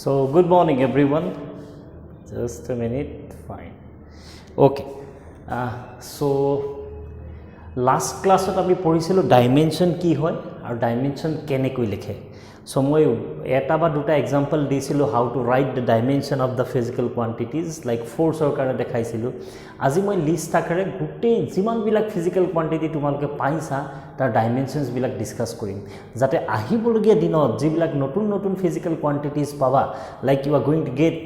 So, good morning everyone. Just a minute. Fine. Okay. So, last class আমি পঢ়িছিলো dimension কি হয় আৰু ডাইমেনশন কেনেকৈ লিখে সো মই এটা বা দুটা এক্সাম্পল দিছিলো how to write the dimension of the physical quantities like ফোৰ্সৰ কাৰণে দেখাইছিলো আজি মই লিষ্ট আকাৰে গোটেই যিমান বিলাক ফিজিক্যাল কোয়ান্টিটি তোমালোকে পাইছা তাৰ ডাইমেনশনস বিলাক ডিসকাস কৰিম যাতে আহিবলগীয়া দিনত যিবিলাক নতুন নতুন ফিজিক্যাল কোয়ান্টিটিজ পাবা like you are going to get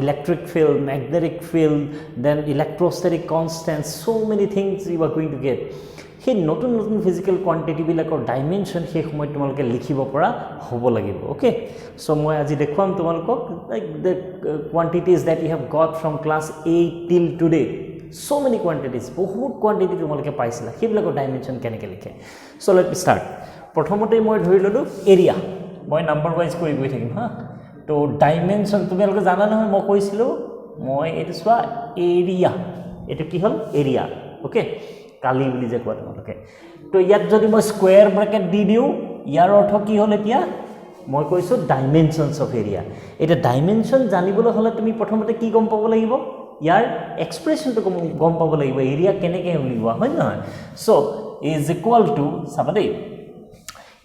electric field magnetic field then electrostatic constants so many things you are going to get সেই নতুন নতুন ফিজিক্যাল কোয়ান্টিটি বিলাকৰ ডাইমেনশন সেই সময় তোমালোকে লিখিব পৰা হ'ব লাগিব ওকে সো মই আজি দেখুৱাম তোমালোকক like the quantities that you have got from class 8 till today so many quantities বহুত কোয়ান্টিটি তোমালোকে পাইছিলা সেইবিলাকৰ ডাইমেনশন কেনেকৈ লিখে সো লেট মি স্টাৰ্ট প্ৰথমতে মই ধৰি ললো এৰিয়া মই নাম্বাৰ ওয়াইজ কৰি গৈ থাকিম হা তো ডাইমেনশন তোমালোকে জানা নহয় মই কৈছিলো মই এটো সোৱা এৰিয়া এটো কি হল এৰিয়া ওকে কালি বুলি যে কোৱা তোমালোকে তো ইয়াত যদি মই স্কয়াৰ ব্ৰ্যাকেট দি দিও ইয়াৰ অৰ্থ কি হল এতিয়া মই কৈছো ডাইমেনশনস অফ এৰিয়া এটা ডাইমেনশন জানিবলৈ হলে তুমি প্ৰথমতে কি গম পাব লাগিব ইয়াৰ এক্সপ্ৰেশন তো গম পাব লাগিব এৰিয়া কেনেকৈ উলিওৱা হয় না সো ইজ ইকুয়াল টু সাবাদে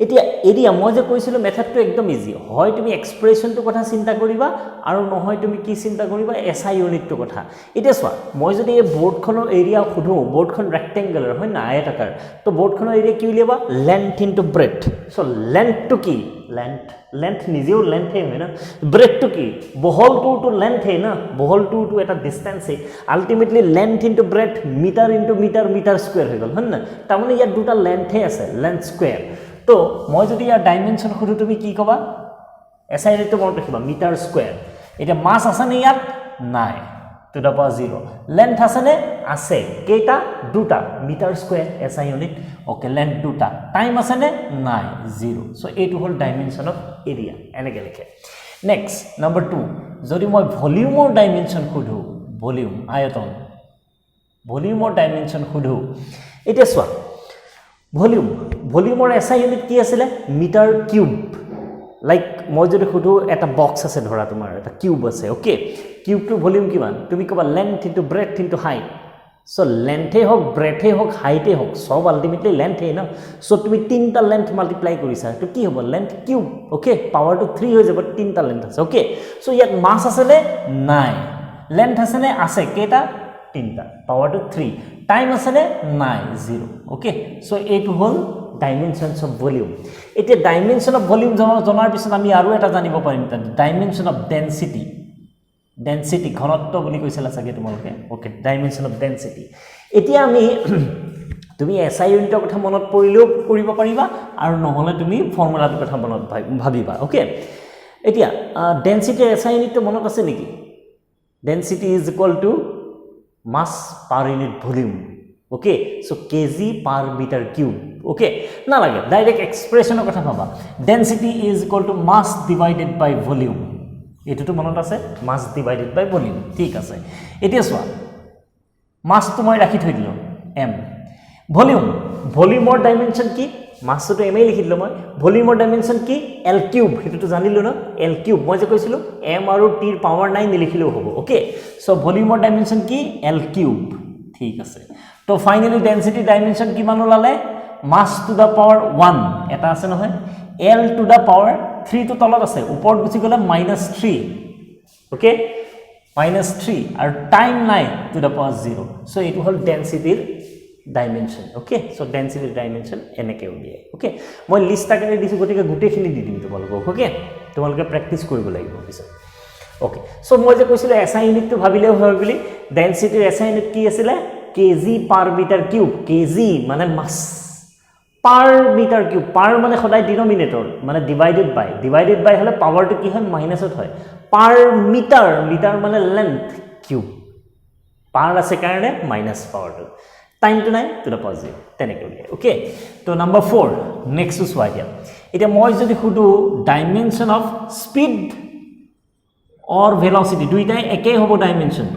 এতিয়া এৰিয়া মই যে কৈছিলো মেথডটো একদম ইজি হয় তুমি এক্সপ্ৰেশনটো কথা চিন্তা কৰিবা আৰু নহয় তুমি কি চিন্তা কৰিবা এসআই ইউনিটটো কথা এতিয়া চোৱা মই যদি এই বোৰ্ডখনৰ এৰিয়া খুধো বোৰ্ডখন ৰেক্টেঙ্গুলাৰ হয় না আয়তাকাৰ তো বোৰ্ডখনৰ এৰিয়া কি উলিয়াবা লেন্থ ইনটু ব্ৰেথ সো লেন্থটো কি লেন্থ নিজেও লেন্থে হয় না ব্ৰেথটো কি বহলটো টু লেন্থে না বহলটো টু এটা ডিসটেন্সে ultimately length into breadth metre into metre metre square হৈ গল হয় না তাৰমানে ইয়াত দুটা লেন্থে আছে লেন্থ স্কয়াৰ তো মই যদি ইয়াৰ ডাইমেনশন খুদু তুমি কি কবা এসআই ৰেটটো মনত ৰাখিবা মিটাৰ স্কয়াৰ এটা মাস আছে নে ইয়াত নাই টু দা পাৱাৰ 0 লেন্থ আছে নে আছে কেইটা দুটা metre square SI unit okay length দুটা টাইম আছে নে নাই 0 সো এইটো হল ডাইমেনশন অফ এৰিয়া এনেকে লিখে নেক্সট নাম্বাৰ 2 যদি মই ভলিউমৰ ডাইমেনশন খুদু ভলিউম আয়তন ভলিউমৰ ডাইমেনশন খুদু এটা চোৱা ভলিউমৰ এসআই ইউনিট কি আছিল মিটাৰ কিউব লাইক মই যদি খুদু এটা বক্স আছে ধৰা তোমাৰ এটা কিউব আছে ওকে কিউবটো ভলিউম কিমান তুমি কবা length into breadth into height so লেন্থে হোক ব্ৰেথে হোক হাইটে হোক সব আলটিমেটলি লেন্থে না সো তুমি তিনটা লেন্থ মাল্টিপ্লাই কৰিছা তো কি হ'ব লেন্থ কিউব ওকে পাৱাৰটো 3 হৈ যাব তিনটা লেন্থ আছে ওকে সো ইয়াত মাস আছে নে নাই লেন্থ আছে নে আছে কেটা তিনটা পাৱাৰটো 3 টাইম আছে নে নাই 0 ওকে সো এইটো হল ডাইমেনশনস অফ ভলিউম এতিয়া ডাইমেনশন অফ ভলিউম জনাৰ পিছত আমি আৰু এটা জানিব পাৰিম ডাইমেনশন অফ ডেন্সিটি ঘনত্ব বুলি কৈছিল চাগে তোমালোকে ওকে ডাইমেনশন অফ ডেন্সিটি এতিয়া আমি তুমি এসআই ইউনিটৰ কথা মনত পৰিলেও কৰিব পাৰিবা আৰু নহলে তুমি ফৰ্মুলাটোৰ কথা মনত ভাবিবা ওকে এতিয়া ডেন্সিটি এসআই ইউনিটটো মনত আছে নেকি density is equal to mass per unit volume okay so kg per meter cube okay na lage direct expression er kotha baba density is equal to mass divided by volume etu to monot ase mass divided by volume thik ase etia swa mass to moi rakhi thoi dilo m volume or dimension ki mass to m likhi dilo moi volume or dimension ki l cube etu to janilo na l cube moi je koisilo m aru t er power 9 likhilo hobo okay so volume or dimension ki l cube ঠিক আছে তো finally density dimension কিমান ওলালে মাস to the power 1 এটা আছে নহয় l to the power 3 তো তলত আছে ওপৰত গুচি গলে -3 ওকে -3 আৰু টাইম নাই টু দা পাৱাৰ 0 সো এটো হল ডেন্সিটিৰ ডাইমেনশন ওকে সো ডেন্সিটিৰ ডাইমেনশন এনেকে উলিয়ায় ওকে মই লিষ্ট আকাৰে দিছো গতিকে গুটেখিনি দি দিম তোমালোকক ওকে তোমালোকে প্ৰেক্টিস কৰিব লাগিব পিছত ওকে সো মই যে কৈছিল এসআই ইউনিটটো ভাবিলে হয় বুলি ডেন্সিটিৰ এসআই ইউনিট কি আছিল কেজি পাৰ মিটাৰ কিউব কেজি মানে মাস পাৰ মিটাৰ কিউব পাৰ মানে সদায় ডিনোমিনেটৰ মানে ডিভাইডেড বাই হলে পাৱাৰটো কি হয় মাইনাসত হয় পাৰ মিটাৰ মানে লেন্থ কিউব পাৰ আছে কাৰণে মাইনাস পাৱাৰটো টাইম টু নাই টু দা পাৱাৰ 0 তেনেকৈ উলিয়ায় ওকে তো নাম্বাৰ 4 নেক্সট চোৱা এতিয়া মই যদি খুদু dimension of speed or velocity দুইটাই একেই হ'ব ডাইমেনশন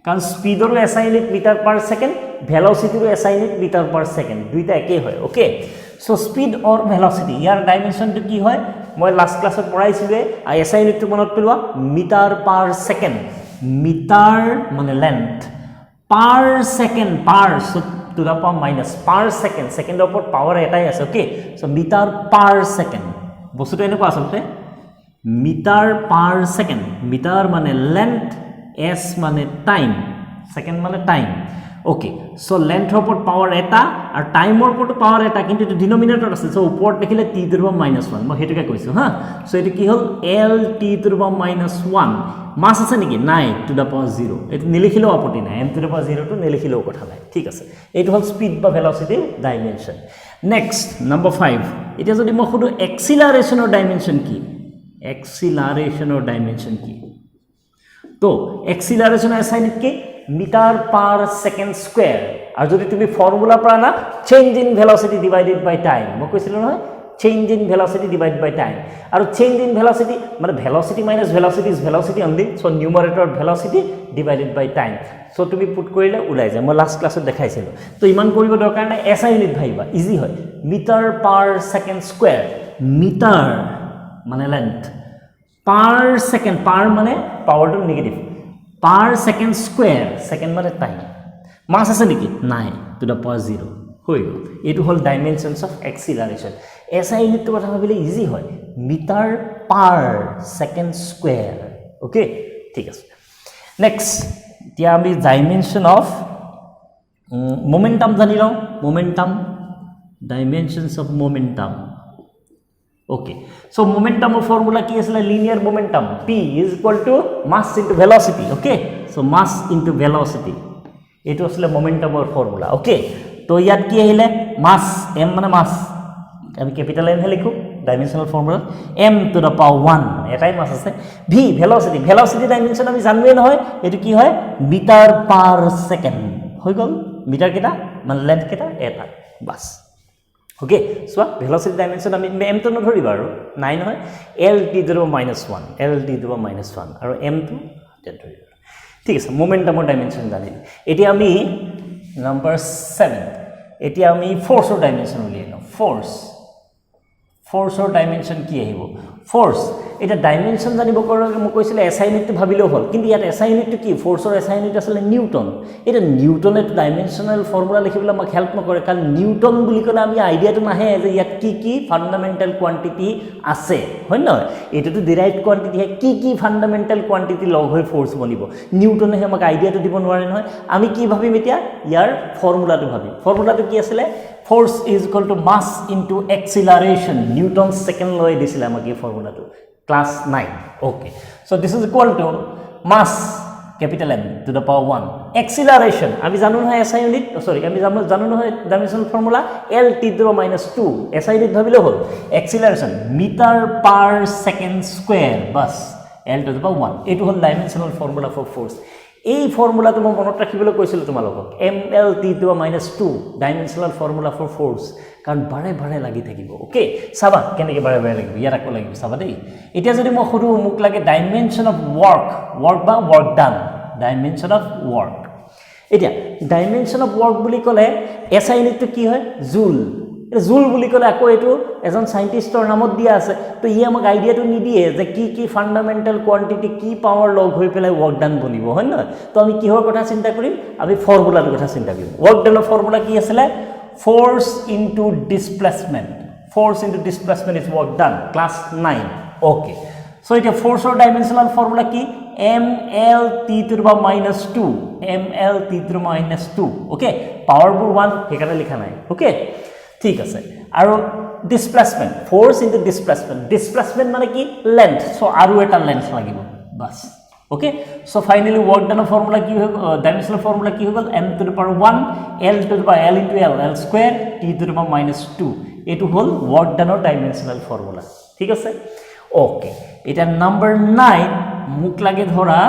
কাৰণ স্পীডৰ SI unit metre per second ভেলোসিটিৰ SI unit metre per second দুইটা একেই হয় okay so speed or velocity ইয়াৰ ডাইমেনশনটো কি হয় মই লাষ্ট ক্লাছত পঢ়াইছিলোৱে এসআই ইউনিটটো মনত পেলোৱা মিটাৰ পাৰ সেকেন্ড মিটাৰ মানে length per second per to the power minus per second second ওপৰত পাৱাৰ এটাই আছে okay so metre per second বস্তুটো এনেকুৱা আসলতে মিটাৰ পাৰ সেকেন্ড মিটাৰ মানে লেন্থ s মানে টাইম সেকেন্ড মানে টাইম ওকে সো লেন্থৰ ওপৰত পাৱাৰ এটা আৰু টাইমৰ ওপৰত পাৱাৰ এটা কিন্তু এটো ডিনোমিনেটৰ আছে সো ওপৰত লিখিলে t to the power -1 মই হেতুকে কৈছো হা সো এটো কি হল l t to the power -1 মাস আছে নেকি নাই টু দা পাওয়ার 0 এটো নিলিখিলেও আপত্তি নাই m টু দা পাওয়ার 0 টো নিলিখিলেও কথা নাই ঠিক আছে এইটো হল স্পিড বা ভেলোসিটি ডাইমেনশন নেক্সট নাম্বার 5 এটা যদি মই খুদু এক্সিলাৰেশনৰ ডাইমেনশন কি এক্সিলাৰেশনৰ ডাইমেনশন কি তো এক্সিলাৰেশন অ্যাসাইনড কি মিটাৰ পাৰ সেকেন্ড স্কয়াৰ আৰ যদি তুমি ফৰ্মুলা পৰা না change in velocity divided by time মই কৈছিল নহয় change in velocity divided by time and change in velocity মানে velocity minus velocity is velocity only so numerator velocity divided by time so তুমি পুট কৰিলে ওলাই যায় মই লাষ্ট ক্লাছত দেখাইছিলো তো ইমান কৰিব দৰকাৰ নাই এসআই ইউনিট ভাইবা ইজি হয় metre per second square metre মানে লেন্থ পাৰ সেকেন্ড পাৰ মানে পাৱাৰটো negative per second square second মানে টাইম মাস আছে নেকি নাই টু দা পাওয়ার 0 হৈ গল এটো হল ডাইমেনশনস অফ এক্সিলারেশন এসআই ইউনিটটো কথা ভাবিলে ইজি হয় metre per second square okay ঠিক আছে নেক্সট এতিয়া আমি ডাইমেনশন অফ মোমেন্টাম জানি লও momentum dimensions of momentum okay so মোমেন্টামৰ ফৰ্মুলা কি আছিল linear momentum p mass into velocity okay so mass into velocity এটো আছিল মোমেন্টামৰ ফৰ্মুলা ওকে তো ইয়াত কি আহিলে মাস m মানে মাস আমি ক্যাপিটাল m হে লিখো dimensional formula m to the power 1 এটাই মাস আছে v ভেলোসিটি ভেলোসিটি ডাইমেনশন আমি জানবে নহয় এটো কি হয় মিটার পার সেকেন্ড হৈ গল মিটার কেটা মানে লেন্থ কেটা এটা বাস ওকে সো ভেলোসিটি ডাইমেনশন আমি m তো নধৰিবা আৰু নাই নহয় l t to the -1 l t to the -1 আৰু m তো তে ধৰিবা ঠিক আছে মোমেন্টামৰ ডাইমেনশন জানিল এতিয়া আমি নাম্বাৰ 7 এতিয়া আমি ফোৰ্সৰ ডাইমেনশন উলিয়াই লওঁ ফোৰ্সৰ ডাইমেনশন কি আহিব ফোৰ্স এটা ডাইমেনশন জানিব কাৰণে মই কৈছিল এসআই ইউনিটটো ভাবিলেও হল কিন্তু ইয়াত এসআই ইউনিটটো কি ফোৰ্সৰ এসআই ইউনিট আছিল নিউটন এটা নিউটনে ডাইমেনশনাল ফৰ্মুলা লিখিবলৈ আমাক হেল্প নকৰে কাৰণ নিউটন বুলি ক'লে আমি আইডিয়াটো নাহে যে ইয়াত কি কি ফান্ডামেন্টাল কোয়ান্টিটি আছে হয় নহয় এটোটো ডিৰাইভড কোয়ান্টিটি হে কি ফান্ডামেন্টাল কোয়ান্টিটি লগ হৈ ফোৰ্স বনিব নিউটনে আমাক আইডিয়াটো দিব নোৱাৰে নহয় আমি কি ভাবিম এতিয়া ইয়াৰ ফৰ্মুলাটো ভাবিম ফৰ্মুলাটো কি আছিল force is equal to mass into acceleration Newton's second law দিছিল আমাক এই ফৰ্মুলাটো class 9 okay so this is equal to mass capital M to the power 1 acceleration আমি জানো নহয় SI unit sorry আমি জানো নহয় dimensional formula L t to the -2 SI unit ভাবিলে হল acceleration meter per second square বাস L to the power 1 এটো হল ডাইমেনশনাল ফৰ্মুলা for force এই ফৰ্মুলাটো মই মনত ৰাখিবলৈ কৈছিল তোমালোকক ml t to the -2 dimensional formula for force কাৰণ বাৰে বাৰে লাগি থাকিব ওকে সাবা কেনেকৈ বাৰে বাৰে লাগিব ইয়াত আকৌ লাগিব সাবা দেই এতিয়া যদি মই খুদু মোক লাগে ডাইমেনশন অফ ওয়ার্ক বা work done dimension of work এতিয়া ডাইমেনশন অফ ওয়ার্ক বুলি ক'লে এসআই ইউনিটটো কি হয় জুল এটা জুল বুলি ক'লে আকৌ এটো এজন সাইন্টিস্টৰ নামত দিয়া আছে তো ই আমাক আইডিয়াটো নিদিয়ে যে কি ফান্ডামেন্টাল কোয়ান্টিটি কি পাৱাৰ লগ হৈ পেলাই ওয়াৰ্ক ডান বনিব হয় না তো আমি কিহৰ কথা চিন্তা কৰিম আমি ফৰ্মুলাৰ কথা চিন্তা কৰিম ওয়াৰ্ক ডানৰ ফৰ্মুলা কি আছিল force into displacement is work done class 9 okay so it a force or dimensional formula ki ml t to the -2 ml t to the -2 okay power 1 হেকানে লিখা নাই okay ঠিক আছে আৰু displacement force into displacement মানে কি length so আৰু এটা length লাগিব বাস okay so finally work done formula ki dimensional formula ki hogol m to the power 1 l to the power l into l square t to the power -2 etu hol work done dimensional formula ঠিক আছে okay এটা number 9 মুক লাগে ধরা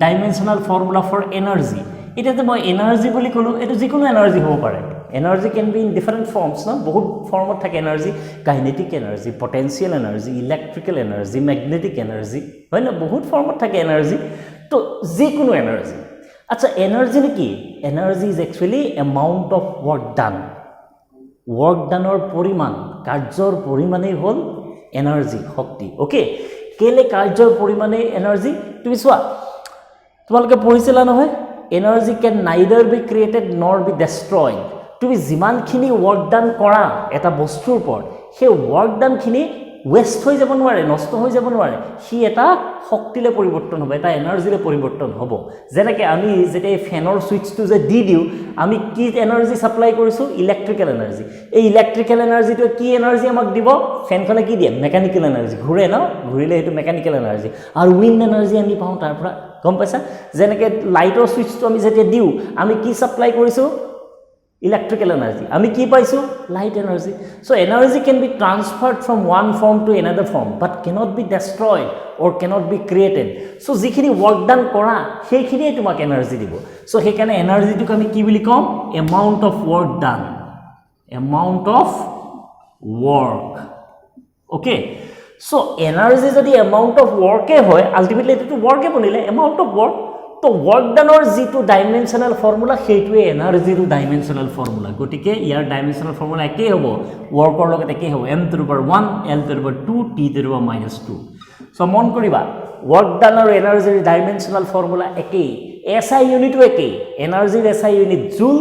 dimensional formula for energy এটাতে মই energy বলি কলো এটো যিকোনো এনার্জি হ'ব পাৰে energy can be in different forms না বহুত ফর্মত থাকে energy kinetic energy potential energy electrical energy magnetic energy হয় না বহুত ফর্মত থাকে এনার্জি তো যিকোনো এনার্জি আচ্ছা এনার্জি কি energy is actually amount of work done work ডানৰ পৰিমাণ কাৰ্যৰ পৰিমাণেই হল এনাৰ্জি শক্তি ওকে কেলে কাৰ্যৰ পৰিমাণে এনাৰ্জি তুমি চোৱা তোমালোকে পঢ়িছিলা নহয় এনাৰ্জি ক্যান নাইদাৰ বি ক্ৰিয়েটেড নৰ বি ডেষ্ট্ৰয়ড তুমি যিমানখিনি ৱৰ্ক ডান কৰা এটা বস্তুৰ ওপৰত সেই ৱৰ্ক ডানখিনি ওয়েস্ট হৈ যাব নোৱাৰে নষ্ট হৈ যাব নোৱাৰে সি এটা শক্তিলে পৰিৱৰ্তন হ'ব এটা এনাৰ্জিলে পৰিৱৰ্তন হ'ব যেনেকৈ আমি যেতিয়া ফেনৰ সুইচটো যে দি দিও আমি কি এনাৰ্জি সাপ্লাই কৰিছো ইলেক্ট্ৰিক্যাল এনাৰ্জি এই ইলেক্ট্ৰিক্যাল এনাৰ্জিটো কি এনাৰ্জি আমাক দিব ফেনখনে কি দিয়ে মেকানিক্যাল এনাৰ্জি ঘূৰে ন ঘূৰিলে সেইটো মেকানিক্যাল এনাৰ্জি আৰু উইণ্ড এনাৰ্জি আমি পাওঁ তাৰ পৰা গম পাইছা যেনেকৈ লাইটৰ সুইচটো আমি যেতিয়া দিও আমি কি সাপ্লাই কৰিছো electrical energy ami ki paisu light energy so energy can be transferred from one form to another form but cannot be destroyed or cannot be created so jikhini work done kora heikhini tumak energy dibo so hekane energy tu ami ki boli kom amount of work done amount of work okay so energy jodi amount of work e hoy ultimately etu work e bonile amount of work তো work done or z2 dimensional formula সেইটোৱে energy two dimensional formula গটিকে ইয়াৰ dimensional formula একেই হ'ব ওয়াৰ্কৰ লগত একেই হ'ব m to the power 1 l to the power 2 t to the power -2 so মন কৰিবা work done or এনাৰ্জিৰ ডাইমেনশনাল ফৰ্মুলা একেই SI ইউনিটও একেই এনাৰ্জিৰ SI ইউনিট জুল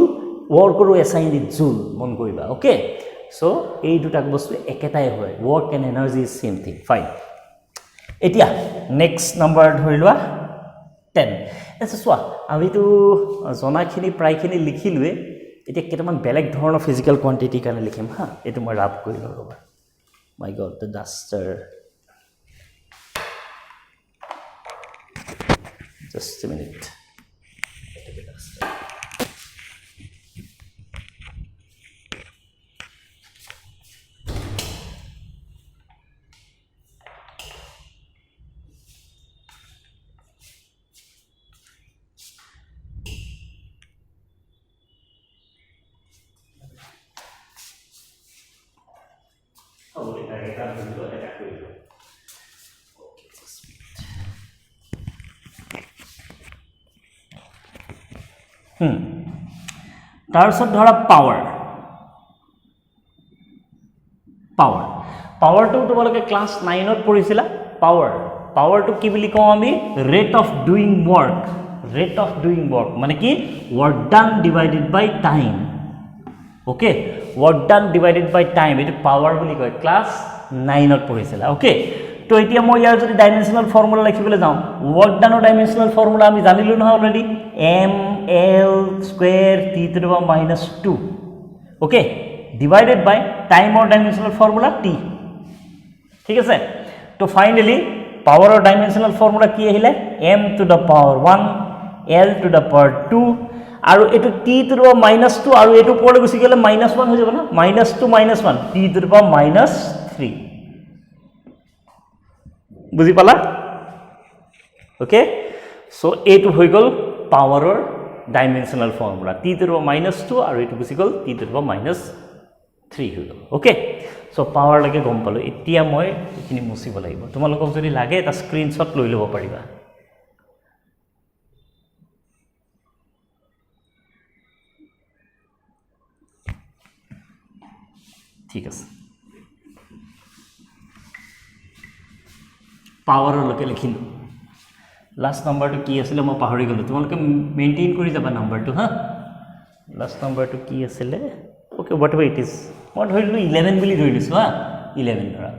ওয়াৰ্কৰ SI ইউনিট জুল মন কৰিবা ওকে সো এই দুটা বস্তু একেটাই হয় work and energy is same thing fine এতিয়া নেক্সট নাম্বাৰ ধৰি লোৱা 10 এসে সোয়া আমি তো জনাখিনি প্ৰায়খিনি লিখিলুৱে এতিয়া কেটামান বেলেগ ধৰণৰ ফিজিক্যাল কোয়ান্টিটি কাৰণে লিখিম হা এটো মই ৰাপ কৰি লবা my God the duster just a minute তাৰপিছত ধৰা পাৱাৰ পাৱাৰটো তোমালোকে ক্লাস 9 ত পঢ়িছিলা পাৱাৰটো কি বুলি কওঁ আমি ৰেট অফ ডুইং ৱৰ্ক মানে কি work done divided by time okay work done divided by time এটো পাৱাৰ বুলি কয় ক্লাস 9 ত পঢ়িছিলা ওকে তো এতিয়া মই ইয়াৰ যদি ডাইমেনশনাল ফৰ্মুলা লিখিবলৈ যাওঁ ৱৰ্ক ডানৰ ডাইমেনশনাল ফৰ্মুলা আমি জানিলো নহয় already m l square t to the power -2 okay divided by time or dimensional formula t ঠিক আছে তো finally power or dimensional formula কি আহিলে m to the power 1 l to the power 2 আৰু এটো t to the power -2 আৰু এটো পৰে গুছি গলে -1 হৈ যাব না -2 -1 t to the power -3 বুজি পালা ওকে সো এটো হৈ গল পাৱাৰৰ dimensional formula t to the power -2 আৰু এটো গুছি গল t to the power -3 হৈ গল ওকে সো পাৱাৰ লাগে গম পালো এতিয়া মই এখিনি মুছিব লাগিব তোমালোকক যদি লাগে এটা স্ক্ৰিনশ্বট লৈ লব পাৰিবা ঠিক আছে পাৱাৰৰ লকে লিখিলো লাস্ট নাম্বাৰটো কি আছিল মই পাহৰি গলো তোমালোকে মেইনটেইন কৰি যাবা নাম্বাৰটো হা লাস্ট নাম্বাৰটো কি আছিল ওকে হোৱাটএভাৰ ইট ইজ মই ধৰিলো 11 বুলি ধৰিছো হা 11 ধৰা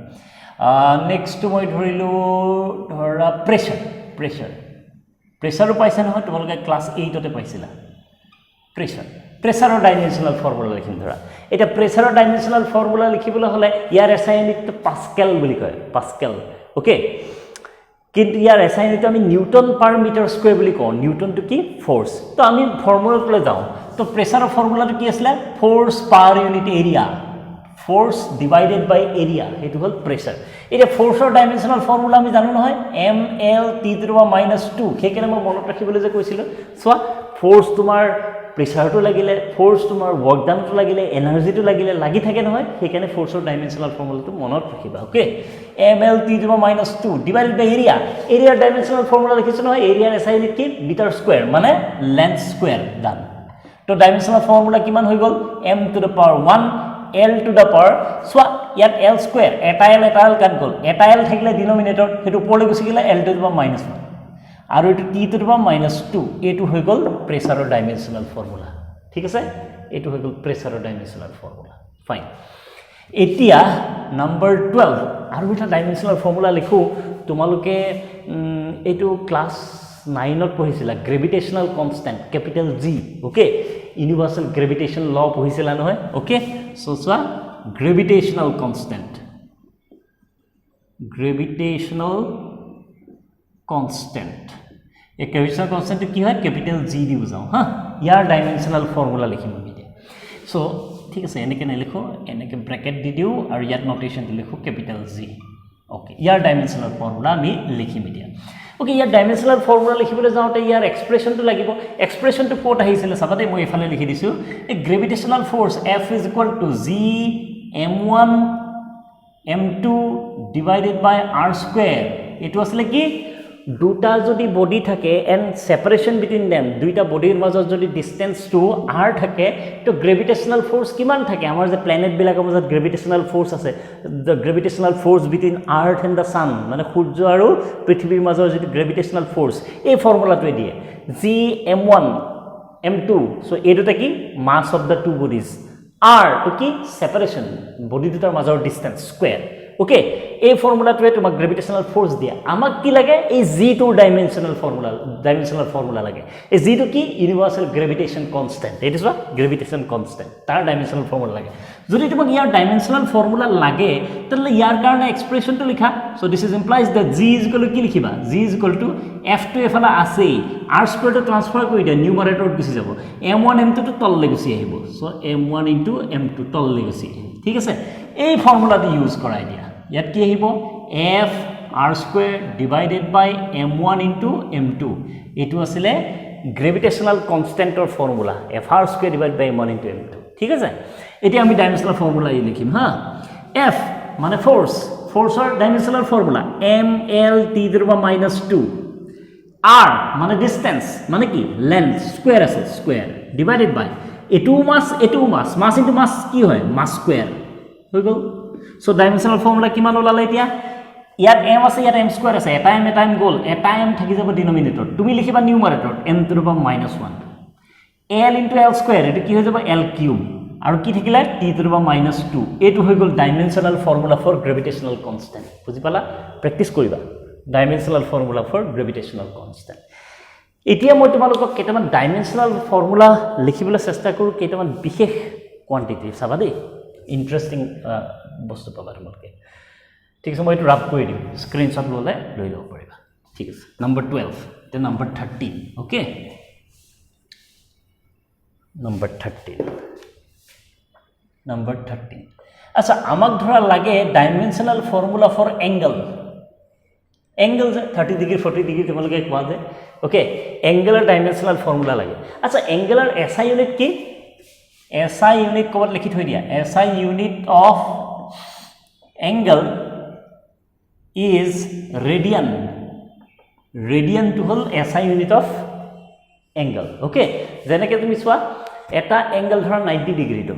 নেক্সট মই ধৰিলো ধৰা প্ৰেছাৰো পাইছা নহয় তোমালোকে ক্লাস 8 তে পাইছিলা প্ৰেছাৰৰ ডাইমেনশনাল ফৰ্মুলা লিখিম ধৰা এটা প্ৰেছাৰৰ ডাইমেনশনাল ফৰ্মুলা লিখিবলৈ হলে ইয়াৰ SI ইউনিটটো পাস্কেল বুলি কয় পাস্কেল ওকে কিন্তু ইয়াৰ SI ইউনিট আমি নিউটন পাৰ মিটাৰ স্কয়াৰ বুলি কওঁ নিউটনটো কি ফোৰ্স তো আমি ফৰ্মুলাটোলৈ যাওঁ তো প্ৰেছাৰৰ ফৰ্মুলাটো কি আছিল ফোৰ্স পাৰ ইউনিট এৰিয়া ফোৰ্স ডিভাইডেড বাই এৰিয়া এটো হল প্ৰেছাৰ এটা ফোৰ্সৰ ডাইমেনশনাল ফৰ্মুলা আমি জানো নহয় m l t to the power -2 হেকেনে মই মনত ৰাখিবলৈ যে কৈছিল সো ফোৰ্স তোমাৰ প্ৰেছাৰটো লাগিলে ফোৰ্স তোমাৰ ওয়াৰ্ক ডানটো লাগিলে এনাৰ্জিটো লাগিলে লাগি থাকে নহয় হেকানে ফোৰ্সৰ ডাইমেনশনাল ফৰ্মুলাটো মনত ৰাখিবা okay ml t to the power -2 divided by এৰিয়াৰ ডাইমেনশনাল ফৰ্মুলা লিখিছো নহয় এৰিয়াৰ SI ইউনিট কি মিটাৰ স্কয়াৰ মানে লেন্থ স্কয়াৰ ডান তো ডাইমেনশনাল ফৰ্মুলা কিমান হৈ গল m to the power 1 l to the power so ইয়াত l স্কয়াৰ এটা l কাট গল এটা l থাকিলে ডিনোমিনেটৰ হেতু ওপৰলৈ গুছি গলে l টু দি পাৱাৰ -1 আৰু এটো t টু দি পাৱাৰ -2 এটো হৈ গল প্ৰেসাৰৰ ডাইমেনশনাল ফৰ্মুলা ঠিক আছে এটো হৈ গল প্ৰেসাৰৰ ডাইমেনশনাল ফৰ্মুলা ফাইন এতিয়া নাম্বাৰ 12 আৰু এটা ডাইমেনশনাল ফৰ্মুলা লিখো তোমালোকে এটো ক্লাস 9 ত পঢ়িছিলা গ্ৰেভিটেশনাল কনস্ট্যান্ট ক্যাপিটাল G ওকে ইউনিভাৰ্সাল গ্ৰেভিটেশন ল পঢ়িছিলা নহয় ওকে সো সোৱা গ্ৰেভিটেশনাল কনস্ট্যান্ট এই গ্ৰেভিটেশনাল কনস্ট্যান্ট কি হয় ক্যাপিটাল G দি বুজাও হা ইয়াৰ ডাইমেনশনাল ফৰ্মুলা লিখিম আমি সো ঠিক আছে এনেকে লিখো এনেকে ব্ৰ্যাকেট দি দিও আৰু ইয়াত নোটেশন লিখো ক্যাপিটাল G ওকে ইয়াৰ ডাইমেনশনাল ফৰ্মুলা আমি লিখিম এতিয়া ওকে ইয়াৰ ডাইমেনশনাল ফৰ্মুলা লিখিবলৈ যাওঁতে ইয়াৰ এক্সপ্ৰেশনটো লাগিব এক্সপ্ৰেশনটো কোট আহিছিল সাবাতে মই এফালে লিখি দিছো a gravitational force F = G m1 m2 divided by r square এটো আসলে কি দুটা যদি বডি থাকে এন্ড সেপারেশন বিটুইন देम দুইটা বডিৰ মাজত যদি ডিসটেন্স টু r থাকে তো গ্ৰেভিটেশনাল ফোৰ্স কিমান থাকে আমাৰ যে প্ল্যানেট বিলাকৰ মাজত গ্ৰেভিটেশনাল ফোৰ্স আছে the gravitational force between earth and the sun মানে সূৰ্য আৰু পৃথিৱীৰ মাজৰ যে গ্ৰেভিটেশনাল ফোৰ্স এই ফৰ্মুলাটোৱে দিয়ে G m1 m2 সো এইটোটা কি mass of the two bodies r তো কি সেপারেশন বডি দুটাৰ মাজৰ ডিসটেন্স স্কয়াৰ ওকে এই ফৰ্মুলাটোৱে তোমাক গ্ৰেভিটেশনাল ফোৰ্স দিয়া আমাক কি লাগে এই g2 ডাইমেনশনাল ফৰ্মুলা লাগে এই g2 কি ইউনিভাৰ্সাল গ্ৰেভিটেশন কনস্ট্যান্ট ইট ইজ গ্ৰেভিটেশন কনস্ট্যান্ট তাৰ ডাইমেনশনাল ফৰ্মুলা লাগে যদি তোমাক ইয়াৰ ডাইমেনশনাল ফৰ্মুলা লাগে তাহলে ইয়াৰ কাৰণে এক্সপ্ৰেশনটো লিখা so this is implies that g কি লিখিবা g f টু এফালা আছে r স্কয়ার টো ট্রান্সফার কৰি দিয়া নিউমাৰেটৰত গুছি যাব m1 m2 টো তললৈ গুছি আহিব সো m1 * m2 তললৈ গুছি ঠিক আছে এই ফর্মুলাটো ইউজ কৰাই দিয়া ইয়াত কি আহিব f r square divided by m1 * m2 এটো আসলে গ্ৰেভিটেশনাল কনস্ট্যান্টৰ formula f r square divide by m1 * m2 ঠিক আছে এতিয়া আমি ডাইমেনশনাল ফর্মুলা লিখিম হা f মানে ফোৰ্সৰ dimensional formula m l t ^ -2 r মানে ডিসটেন্স মানে কি লেন্থ স্কয়ার আছে স্কয়ার ডিভাইডেড বাই এটো মাস ইনটু মাস কি হয় মাস স্কয়ার হৈ গল সো ডাইমেনশনাল ফর্মুলা কিমান ওলালে এতিয়া ইয়াত m আছে ইয়াত m স্কয়ার আছে এটা m গল এটা m থাকি যাব ডিনোমিনেটর তুমি লিখিবা numerator m to the power -1 l * l square এটো কি হৈ যাব l কিউব আৰু কি থাকিলে t টু দি পাৱাৰ -2 এটো হৈ গল ডাইমেনশনাল ফৰ্মুলা ফৰ গ্ৰেভিটেশনাল কনস্ট্যান্ট বুজি পালা প্ৰ্যাকটিস কৰিবা ডাইমেনশনাল ফৰ্মুলা ফৰ গ্ৰেভিটেশনাল কনস্ট্যান্ট এতিয়া মই তোমালোকক কেইটামান ডাইমেনশনাল ফৰ্মুলা লিখিবলৈ চেষ্টা কৰো কেইটামান বিশেষ কোয়ান্টিটি চাবা দেই ইন্টাৰেস্টিং বস্তু পাবা তোমালোকে ঠিক আছে মই এটো ৰাপ কৰি দিম স্ক্ৰিনশ্বট ললে লৈ লব পাৰিবা ঠিক আছে নাম্বাৰ 12 তে নাম্বাৰ 13 ওকে নাম্বাৰ 13 আচ্ছা আমাক ধৰা লাগে ডাইমেনশনাল ফৰ্মুলা ফৰ অ্যাঙ্গেল যে 30 ডিগ্ৰি 40 ডিগ্ৰি তোমালোকে কোৱা যে ওকে অ্যাঙ্গেলৰ ডাইমেনশনাল ফৰ্মুলা লাগে আচ্ছা অ্যাঙ্গেলৰ SI ইউনিট কি SI unit কবত লিখি থৈ দিয়া SI unit of angle is radian to hall SI unit of angle okay যেনেকৈ তুমি চোৱা এটা অ্যাঙ্গেল ধৰা 90 ডিগ্রি তো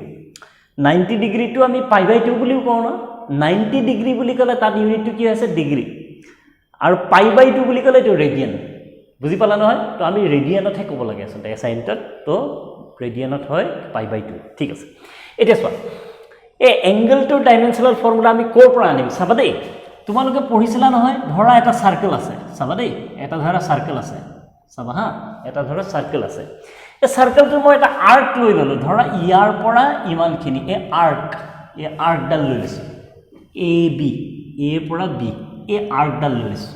90 ডিগ্রি তো আমি π/2 বুলিও কওঁ না 90 ডিগ্রি বুলি কলে তাত ইউনিটটো কি আছে ডিগ্রি আৰু π/2 বুলি কলে এটো ৰেডিয়ান বুজি পালা নহয় তো আমি ৰেডিয়ানতহে ক'ব লাগে আছে SI unit তো ৰেডিয়ানত হয় π/2 ঠিক আছে এটা চোৱা এই অ্যাঙ্গেলটোৰ ডাইমেনশনাল ফৰ্মুলা আমি কোৰ পৰা আনিম চাবা দেই তোমালোকে পঢ়িছিলা নহয় ধৰা এটা সাৰ্কেল আছে চাবা দেই এটা ধৰা সাৰ্কেল আছে চাবা হা এটা ধৰা সাৰ্কেল আছে এই সাৰ্কেলটো মই এটা আৰ্ক লৈ ললো ধৰা ইয়াৰ পৰা ইমানখিনি এই আৰ্কডাল লৈ লৈছো AB A পৰা B এই আৰ্কডাল লৈ লৈছো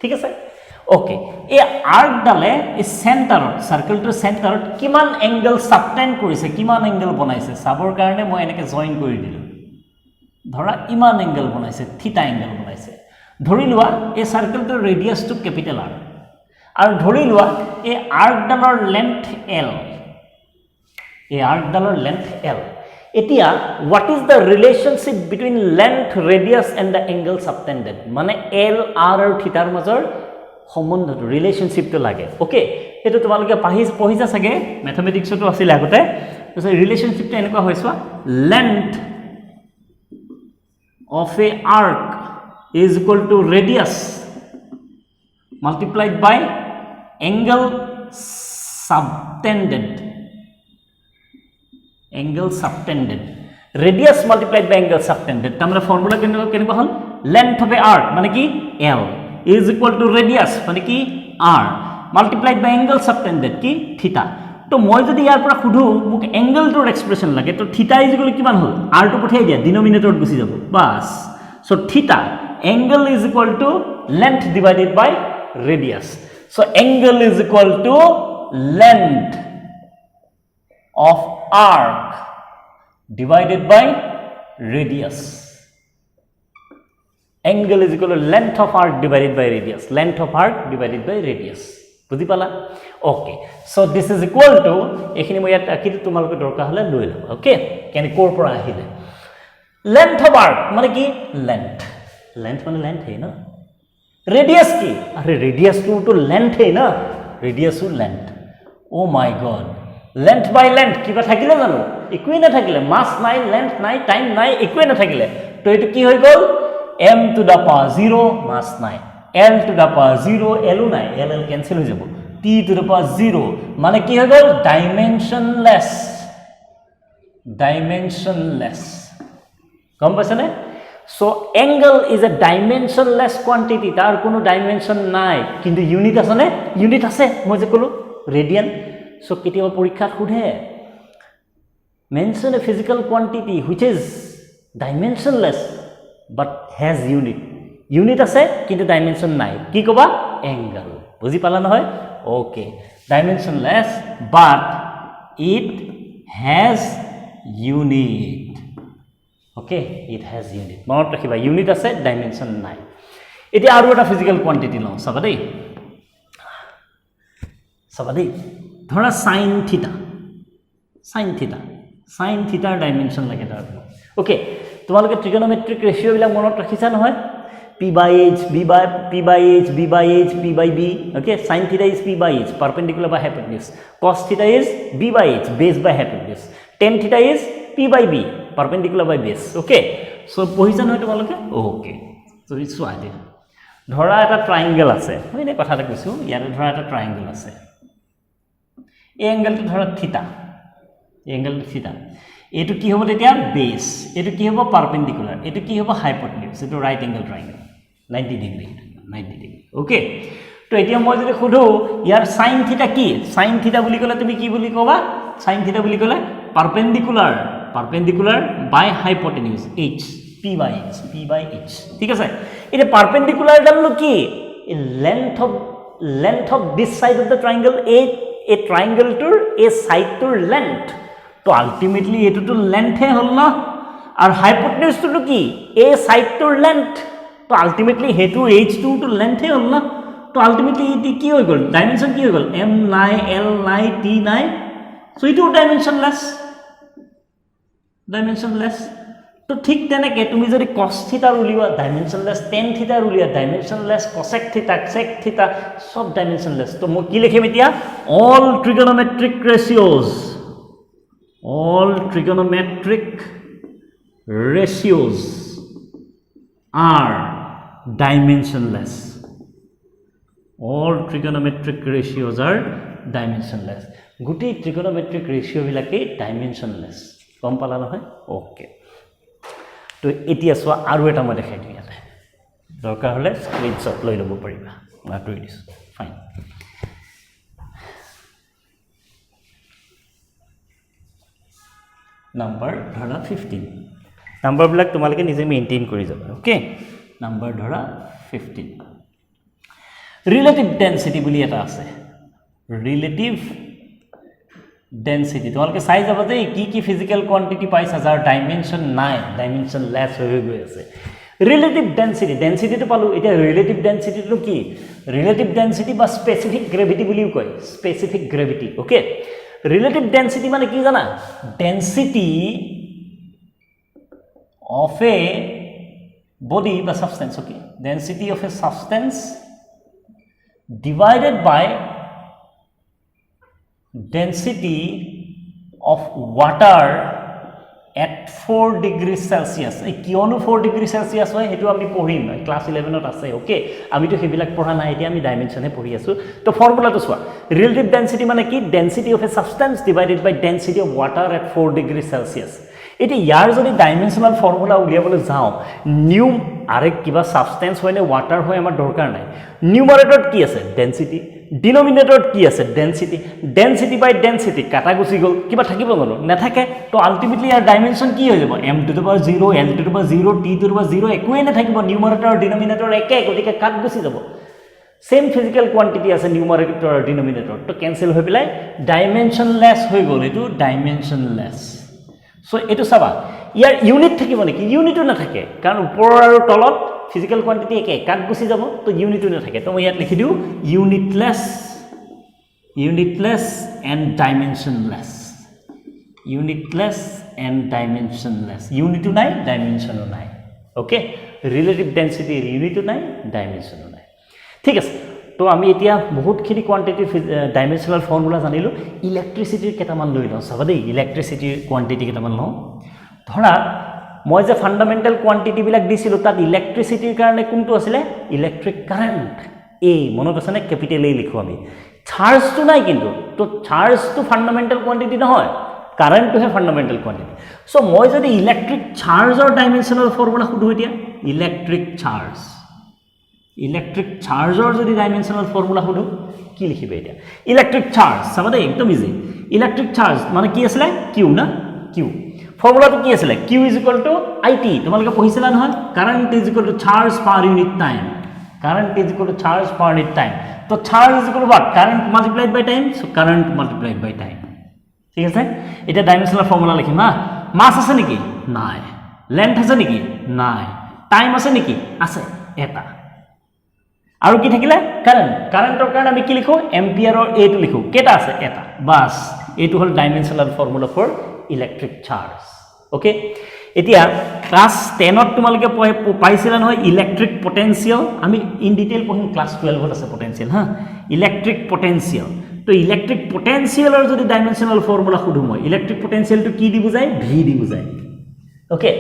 ঠিক আছে ওকে এই আৰ্কডালে এই সেন্টাৰত সাৰ্কেলটোৰ সেন্টাৰত কিমান এংগল সাবটেন্ড কৰিছে কিমান এংগল বনাইছে চাবৰ কাৰণে মই এনেকৈ জয়েন কৰি দিলো ধৰা ইমান এংগল বনাইছে থিটা এংগল বনাইছে ধৰি লোৱা এই সাৰ্কেলটোৰ ৰেডিয়াসটো ক্যাপিটাল R আৰু ধৰি লোৱা এই আৰ্কডালৰ লেন্থ L এই আৰ্কডালৰ লেন্থ L এতিয়া what is the relationship between length radius and the angle subtended মানে L R আৰু থিটাৰ মাজৰ সম্বন্ধটো ৰিলেশনশিপটো লাগে ওকে এটো তোমালোকে পঢ়িছা সাগে ম্যাথমেটিক্সটো আছিল আগতে তো ৰিলেশনশিপটো এনেকুৱা হৈছো length of a arc is equal to radius multiplied by angle subtended. Angle subtended. Radius multiplied by angle subtended. তাহলে ফর্মুলা কেনেকুৱা হল? Length of a arc মানে কি L is equal to radius মানে কি R multiplied by angle subtended কি theta. তো মই যদি ইয়াৰ পৰা খুধু মোক এংগলটোৰ এক্সপ্ৰেছন লাগে তো থিটা ইজ ইকুৱেল কিমান হ'ল? R টো পঠাই দিয়া ডিনোমিনেটৰত গুচি যাব বাস. সো থিটা angle is equal to length divided by radius. So angle is equal to length of arc divided by radius. Angle is equal to length of arc divided by radius. Length of arc divided by radius. বুজি পালা? Okay so this is equal to এখানে মই ইয়াত কিন্তু তোমালোকে দৰকাৰ হলে লৈ লব ওকে কেনে কোৰ পৰা আহিলে লেন্থ অফ আর্ক মানে কি লেন্থ লেন্থ মানে লেন্থ है ना रेडियस की अरे रेडियस तो लेंथ है ना radius to length oh my god length by length কিবা থাকিলে জানো একোই না থাকিলে মাস নাই লেন্থ নাই টাইম নাই একোই না থাকিলে তো এটো কি হৈ গল m টু দা পাওয়ার 0 মাস নাই l two the power 0 l নাই l ক্যান্সেল হৈ যাব t টু দা পাওয়ার 0 মানে কি হৈ গল ডাইমেনশনলেস কম পাইছনে so angle is a dimensionless quantity তার কোনো ডাইমেনশন নাই কিন্তু ইউনিট আছে নে ইউনিট আছে মই যে কলো রেডিয়ান সো কেতিয়াবা পরীক্ষাত খুধে mention a physical quantity which is dimensionless but has unit আছে কিন্তু ডাইমেনশন নাই কি কবা অ্যাঙ্গেল বুঝি পালা নহয় okay dimensionless but it has unit okay it has unit মনত ৰাখিবা ইউনিট আছে ডাইমেনশন নাই এতিয়া আৰু এটা ফিজিক্যাল কোয়ান্টিটি লওঁ চাবা দেই ধৰা sin থিটাৰ ডাইমেনশন লাগে তাৰ ওকে তোমালোকে ট্ৰিগনোমেট্ৰিক ৰেশিও বিলাক মনত ৰাখিছা নহয় p/h p/b okay sin theta is p/h perpendicular by hypotenuse cos theta is b/h base by hypotenuse tan theta is p/b perpendicular by base okay so পঢ়িছা নহয় তোমালোকে ওকে so ইটস আইডিয়া ধৰা এটা ট্ৰায়াঙ্গেল আছে মই এনে কথা এটা কৈছো ইয়াত ধৰা এটা ট্ৰায়াঙ্গেল আছে এই এঙ্গেলটো ধৰা থিটা এই এঙ্গেলটো থিটা এটো কি হ'ব তেতিয়া বেস এটো কি হ'ব পারপেন্ডিকুলার এটো কি হ'ব হাইপোটেনিউজ এটো right angle triangle 90 degree okay তো এতিয়া মই যদি খুধো ইয়াৰ sin থিটা কি sin থিটা বুলি কলে তুমি কি বুলি কবা sin থিটা বুলি কলে পারপেন্ডিকুলার বাই হাইপোটেনিউজ h p/h ঠিক আছে এটা পারপেন্ডিকুলার ডাললো কি length of this side of the triangle a triangle tour a side tour length তো আলটিমেটলি এটো তো লেন্থ হে হল না আর হাইপোটেনিউজ তো কি a side tour length তো আলটিমেটলি হেতু h2 তো লেন্থ হে হল না তো আলটিমেটলি এটি কি হৈ গল ডাইমেনশন কি হৈ গল m নাই l নাই t নাই সো ইটো ডাইমেনশনলেস তো ঠিক তেনেকে তুমি যদি cos থিটা উলিওয়া ডাইমেনশনলেস tan থিটা উলিওয়া ডাইমেনশনলেস cosec থিটা sec থিটা সব ডাইমেনশনলেস তো মই কি লিখিম এতিয়া all trigonometric ratios are dimensionless. All trigonometric ratios are dimensionless. Guti trigonometric ratio bilake dimensionless. Kom pala nohoy? Okay. To etia soa aru eta moi dekhai diu yate. Dorkar hole screenshot loi lobo pariba. Na to it is fine. Number dhara 15 number black তোমালকে নিজে maintain কৰি যাবা okay number ধৰা 15 relative density বুলি এটা আছে relative density তোমালকে চাই যাবা যে কি ফিজিক্যাল কোয়ান্টিটি পাইছা যাৰ ডাইমেনশন নাই ডাইমেনশনলেস হৈ গৈ আছে রিলেটিভ ডেনসিটি তো পালো এটা রিলেটিভ ডেনসিটি তো কি রিলেটিভ ডেনসিটি বা স্পেসিফিক গ্রেভিটি বুলিও কয় specific gravity okay relative density মানে কি জানা density of a body বা substance okay density of a substance divided by density of water at 4 degrees Celsius এই কিয়নো 4 degrees Celsius হয় হেতু আমি পঢ়িম ক্লাস 11 ত আছে ওকে আমি তো হেবিলাক পঢ়া নাই এতিয়া আমি ডাইমেনশনে পঢ়ি আছো তো ফৰ্মুলাটো চোৱা ৰিলেটিভ ডেন্সিটি মানে কি density of a substance divided by density of water at 4 degrees Celsius এটি ইয়াৰ যদি ডাইমেনশনাল ফৰ্মুলা উলিয়াবলৈ যাও নিউ আৰে কিবা সাবস্টেন্স হয় নে ওয়াটাৰ হয় আমাৰ দৰকাৰ নাই নিউমাৰেটৰত কি আছে ডেন্সিটি ডিনোমিনেটৰত কি আছে ডেন্সিটি ডেন্সিটি বাই ডেন্সিটি কাটা গুছি গল কিবা থাকিব জানো নাথাকে তো আলটিমেটলি ইয়াৰ ডাইমেনশন কি হৈ যাব m to the power 0 l to the power 0 t to the power 0 একোৱে নাথাকিব নিউমাৰেটৰ আৰু ডিনোমিনেটৰ একে গতিকে কাট গুছি যাব সেম ফিজিক্যাল কোয়ান্টিটি আছে নিউমাৰেটৰ আৰু ডিনোমিনেটৰ তো ক্যান্সেল হৈ পেলাই ডাইমেনশনলেস হৈ গল এটো ডাইমেনশনলেস সো এটো চাবা ইয়াৰ ইউনিট থাকিব নেকি ইউনিটও নাথাকে কাৰণ ওপৰ আৰু তলত ফিজিক্যাল কোয়ান্টিটি একে কাট গুছি যাব তো ইউনিটও নাথাকে তো মই ইয়াত লিখি দিও unitless and dimensionless unitless and dimensionless unity নাই dimension নাই ওকে relative density unity নাই dimension নাই ঠিক আছে তো আমি এতিয়া বহুতখিনি কোয়ান্টিটি ডাইমেনশনাল ফৰ্মুলা জানিলো ইলেক্ট্ৰিসিটিৰ কেটামান লৈ লওঁ চাবা দেই ইলেক্ট্ৰিসিটিৰ কোয়ান্টিটি কেটামান লওঁ ধৰা মই যে ফান্ডামেন্টাল কোয়ান্টিটি বিলাক দিছিলো তাত ইলেক্ট্ৰিসিটিৰ কাৰণে কোনটো আছিল ইলেক্ট্ৰিক কারেন্ট এ মনত আছে না ক্যাপিটাল এ লিখো আমি চার্জ তো নাই কিন্তু তো চার্জ তো ফান্ডামেন্টাল কোয়ান্টিটি নহয় কারেন্ট তো হে ফান্ডামেন্টাল কোয়ান্টিটি সো মই যদি ইলেক্ট্রিক চাৰ্জৰ ডাইমেনশনাল ফৰ্মুলা খুদু এতিয়া ইলেক্ট্ৰিক চাৰ্জৰ যদি ডাইমেনশনাল ফৰ্মুলা খুদু কি লিখিবে এতিয়া ইলেক্ট্রিক চার্জ সাবা দে একদম ইজি ইলেক্ট্রিক চার্জ মানে কি আছিল কিউ না কিউ ফৰ্মুলাটো কি আছিল q it তোমালোকে পঢ়িছিলা নহয় current charge per unit time current is equal to charge per unit time so charge is equal to what current multiplied by time so current multiplied by time ঠিক আছে এটা dimensional formula লিখিম না মাস আছে নেকি নাই লেন্থ আছে নেকি নাই টাইম আছে নেকি আছে এটা আৰু কি থাকিলে কাৰেন্টৰ কাৰণে আমি কি লিখো এম্পিয়াৰৰ a টো লিখো কেটা আছে এটা বাস এটো হল dimensional formula for electric charge okay এতিয়া ক্লাস 10 ত তোমালকে পাইছিলা নহয় ইলেক্ট্রিক পটেনশিয়াল আমি ইন ডিটেইল পঢ়িম ক্লাস 12 ত আছে পটেনশিয়াল হা ইলেক্ট্রিক পটেনশিয়াল তো ইলেক্ট্রিক পটেনশিয়ালৰ যদি ডাইমেনশনাল ফৰ্মুলা খুদু মই ইলেক্ট্ৰিক পটেনশিয়ালটো কি দি বুজায় v দি বুজায় ওকে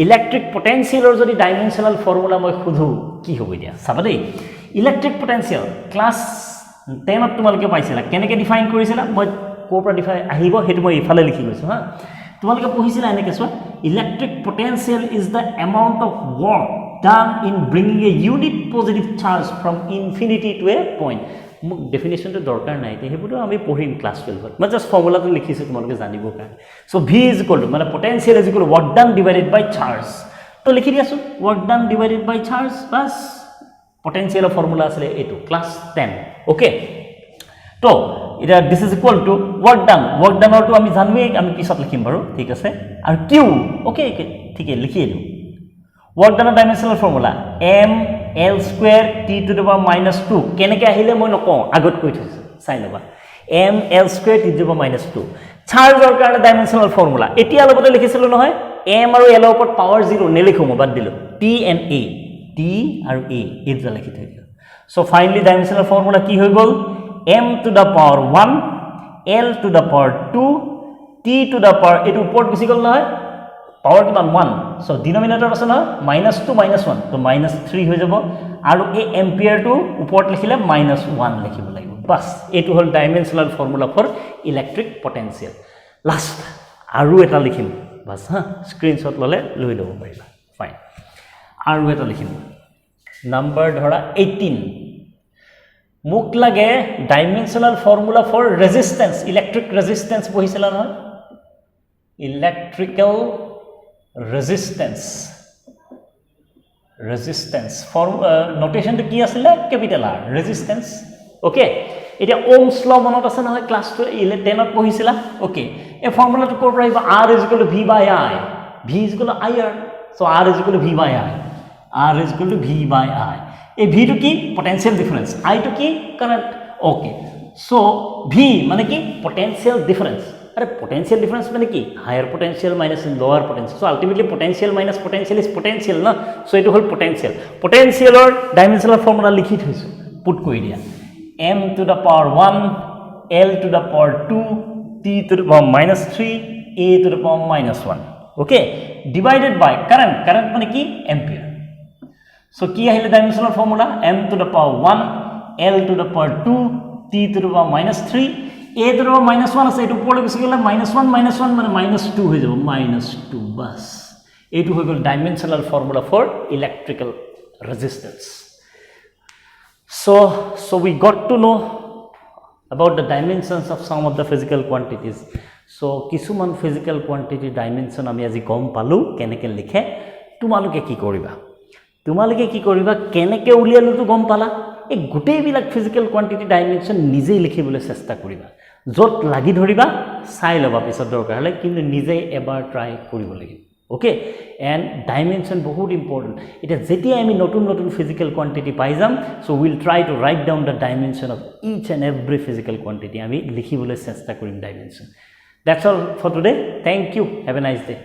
ইলেক্ট্ৰিক পটেনশিয়ালৰ যদি ডাইমেনশনাল ফৰ্মুলা মই খুদু কি হ'ব দিয়া চাবা দেই ইলেক্ট্ৰিক পটেনশিয়াল ক্লাস 10 ত তোমালকে পাইছিলা কেনেকে ডিফাইন কৰিছিলা মই কোপৰা ডিফাইন আহিব হেতু মই ইফালে লিখি গৈছো হা তোমালকে পঢ়িছিলা এনেকে চোৱা electric potential is the amount of work done in bringing a unit positive charge from infinity to a point মোক ডেফিনেশন তো দৰকাৰ নাই তে হেবুটো আমি পঢ়িম ক্লাস 12 ত মই জাস্ট ফৰ্মুলাটো লিখিছো তোমালোকে জানিব কাৰণে so v is equal to মানে potential is equal to work done divided by charge তো লিখি দিয়াছো work done divided by charge বাস potential ফৰ্মুলা আছে এটো ক্লাস 10 ওকে তো এটা this is equal to work done অৰটো আমি জানোৱে আমি পিছত লিখিম বাৰু ঠিক আছে আৰু q ওকে ঠিক আছে লিখি দিও work done dimensional formula m l square t to the power -2 কেনেকে আহিলে মই নকওঁ আগত কৈ থৈছো চাই লবা m l square t to the power -2 চাৰ্জৰ কাৰণে ডাইমেনশনাল ফৰ্মুলা এতিয়া লগতে লিখিছিলো নহয় m আৰু l ৰ ওপৰত পাৱাৰ 0 নেলিখো মই বাদ দিলো t and a t আৰু a এটা লিখি থৈ দিও সো ফাইনালি ডাইমেনশনাল ফৰ্মুলা কি হৈ গল m to the power 1 l to the power 2 t to the power এটো ওপৰত গুছি গল নহয় পাৱাৰ কিমান 1 সো ডিনোমিনেটৰ আছে নহয় -2 -1 তো -3 হৈ যাব আৰু এই এম্পিয়াৰ টো ওপৰত লিখিলে -1 লিখিব লাগিব বাস এটো হল dimensional formula for electric potential last আৰু এটা লিখিম বাস হা স্ক্ৰিনশ্বট ললে লৈ লব পাৰিবা ফাইন আৰু এটা লিখিম নাম্বাৰ ধৰা 18 মোক লাগে ডাইমেনশনাল ফৰ্মুলা ফৰ ৰেজিস্ট্যান্স ইলেক্ট্ৰিক ৰেজিস্ট্যান্স পঢ়িছিলা নহয় ইলেক্ট্ৰিক্যাল ৰেজিস্ট্যান্স ফৰ্ম নোটেশনটো কি আছিল ক্যাপিটাল R ৰেজিস্ট্যান্স ওকে এটা ওহমছ ল মনত আছে নহয় ক্লাস 10 ত পঢ়িছিলা ওকে এই ফৰ্মুলাটো কৰ পৰা আহিব R = V by I V = IR so R = V by I R = V by I এই v টো কি পটেনশিয়াল ডিফারেন্স I টো কি কারেন্ট ওকে সো v মানে কি পটেনশিয়াল ডিফারেন্স আরে পটেনশিয়াল ডিফারেন্স মানে কি higher potential minus lower potential so ultimately potential minus potential is potential না সো এটো হল পটেনশিয়ালৰ ডাইমেনশনাল ফৰ্মুলা লিখি থৈছো পুট কৰি দিয়া m to the power 1 l to the power 2 t to the power -3 a to the power -1 okay divided by current current মানে কি ampere so কি আহিলে dimensional formula m to the power 1 l to the power 2 t to the power -3 a to the power -1 আছে এটো ওপৰলৈ গুচি গ'লে -1 মানে -2 হৈ যাব -2 বাস এইটো হৈ গ'ল dimensional formula for electrical resistance so we got to know about the dimensions of some of the physical quantities so কিছুমান physical quantity dimension আমি আজি গম পালো কেনেকে লিখে তোমালোকে কি কৰিবা কেনেকে উলিয়ালুটো গম পালা এই গোটেইবিলাক physical quantity dimension নিজেই লিখিবলৈ চেষ্টা কৰিবা যত লাগি ধৰিবা চাই লবা পিছত দৰকাৰ হলে কিন্তু নিজেই এবাৰ ট্ৰাই কৰিব লাগিব okay and dimension বহুত important এটা যেতিয়া আমি নতুন physical quantity পাই যাম so we'll try to write down the dimension of each and every physical quantity আমি লিখিবলৈ চেষ্টা কৰিম dimension that's all for today thank you have a nice day